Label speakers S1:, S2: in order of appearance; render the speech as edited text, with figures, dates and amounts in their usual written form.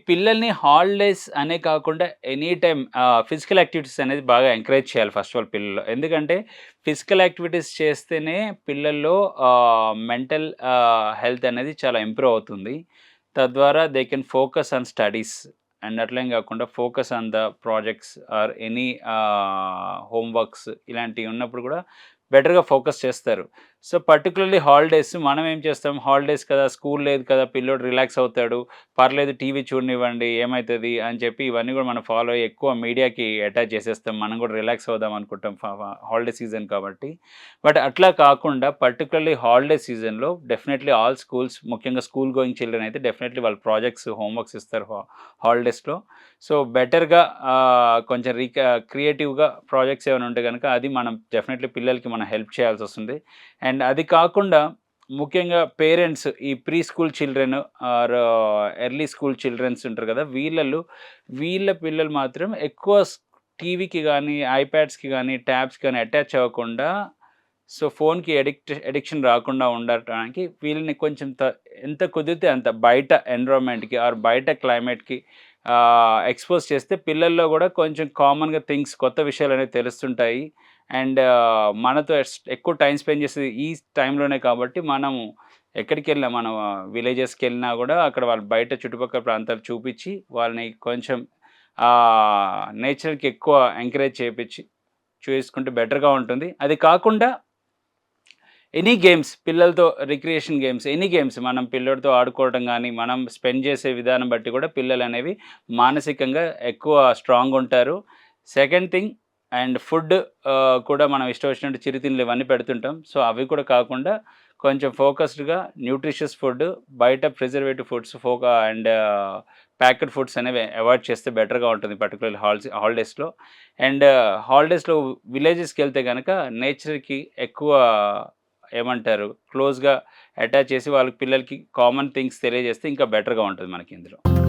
S1: పిల్లల్ని హాలిడేస్ అనే కాకుండా ఎనీ టైమ్ ఫిజికల్ యాక్టివిటీస్ అనేది బాగా ఎంకరేజ్ చేయాలి ఫస్ట్ ఆఫ్ ఆల్ పిల్లల్లో. ఎందుకంటే ఫిజికల్ యాక్టివిటీస్ చేస్తేనే పిల్లల్లో మెంటల్ హెల్త్ అనేది చాలా ఇంప్రూవ్ అవుతుంది. తద్వారా they can focus on studies. And అట్లేం కాకుండా focus on the projects or any home works ఇలాంటివి ఉన్నప్పుడు కూడా బెటర్‌గా ఫోకస్ చేస్తారు. సో, పర్టిక్యులర్‌లీ హాలిడేస్ మనం ఏం చేస్తాం, హాలిడేస్ కదా! స్కూల్ లేదు కదా! పిల్లోడు రిలాక్స్ అవుతాడు. పర్లేదు టీవీ చూడనివ్వండి ఏమైతది అని చెప్పి ఇవన్నీ గూడా మనం ఫాలో అయ్యి ఎక్కువ మీడియాకి అటాచ్ చేసేస్తాం. మనం గూడా రిలాక్స్ అవుదాం అనుకుంటాం హాలిడే సీజన్ కాబట్టి. బట్ అట్లా కాకుండా పర్టిక్యులర్‌లీ హాలిడే సీజన్‌లో డెఫినైట్‌లీ ఆల్ స్కూల్స్ ముఖ్యంగా స్కూల్ గోయింగ్ చిల్డ్రన్ అయితే డెఫినైట్‌లీ వాళ్ళు ప్రాజెక్ట్స్, హోమ్ వర్క్స్ ఇస్తారు హాలిడేస్‌లో. సో, బెటర్‌గా కొంచెం క్రియేటివ్‌గా ప్రాజెక్ట్స్ ఏమైనా ఉంటే గనక అది మనం డెఫినైట్‌లీ పిల్లలకి మనం హెల్ప్ చేయాల్సొస్తుంది. అండ్ అది కాకుండా ముఖ్యంగా పేరెంట్స్ ఈ pre school children or early school childrens ఉంటారు కదా! వీళ్ళ పిల్లలు మాత్రం ఎక్కువ టీవీకి గానీ, ఐప్యాడ్స్‌కి గానీ, ట్యాబ్స్‌కి గానీ అటాచ్ అవ్వకుండా సో, ఫోన్‌కి అడిక్షన్ రాకుండా ఉండటానికి వీళ్ళని కొంచెం ఎంత కుదిరితే అంత బయట ఎన్విరాన్మెంట్‌కి ఆర్ బయట క్లైమేట్‌కి ఎక్స్‌పోజ్ చేస్తే పిల్లల్లో గూడా కొంచెం కామన్‌గా కొత్త విషయాలనేవి తెలుస్తుంటాయి. అండ్ మనతో ఎక్కువ టైమ్ స్పెండ్ చేసేది ఈ టైంలోనే కాబట్టి మనము ఎక్కడికెళ్ళినా మనం విలేజెస్‌కెళ్ళినా గూడా అక్కడ వాళ్ళు బయట చుట్టుపక్కల ప్రాంతాలు చూపిచ్చి, వాళ్ళని కొంచెం నేచర్‌కి ఎక్కువ ఎంకరేజ్ చేపిచ్చి చేసుకుంటే బెటర్‌గా ఉంటుంది. అది కాకుండా ఎనీ గేమ్స్ పిల్లలతో రిక్రియేషన్ గేమ్స్, ఎనీ గేమ్స్ మనం పిల్లోడితో ఆడుకోవడం గానీ, మనం స్పెండ్ చేసే విధానం బట్టి కూడా పిల్లలనేవి మానసికంగా ఎక్కువ స్ట్రాంగుంటారు. సెకండ్ థింగ్ అండ్ ఫుడ్ కూడా మనం ఇష్టం వచ్చినట్టు చిరుతిండ్లు ఇవన్నీ పెడుతుంటాం. సో, అవి కూడా కాకుండా కొంచెం ఫోకస్డ్‌గా న్యూట్రిషియస్ ఫుడ్, బయట preservative foods and packed foods అనేవి అవాయిడ్ చేస్తే బెటర్‌గా ఉంటుంది. పర్టిక్యులర్‌లీ హాలిడేస్‌లో. అండ్ హాలిడేస్‌లో విలేజెస్‌కెళ్తే గనక నేచర్‌కి ఎక్కువ ఏమంటారు క్లోజ్‌గా అటాచ్ చేసి వాళ్ళకి పిల్లలకి కామన్ థింగ్స్ తెలియజేస్తే ఇంకా బెటర్‌గా ఉంటది మనకి ఇందులో.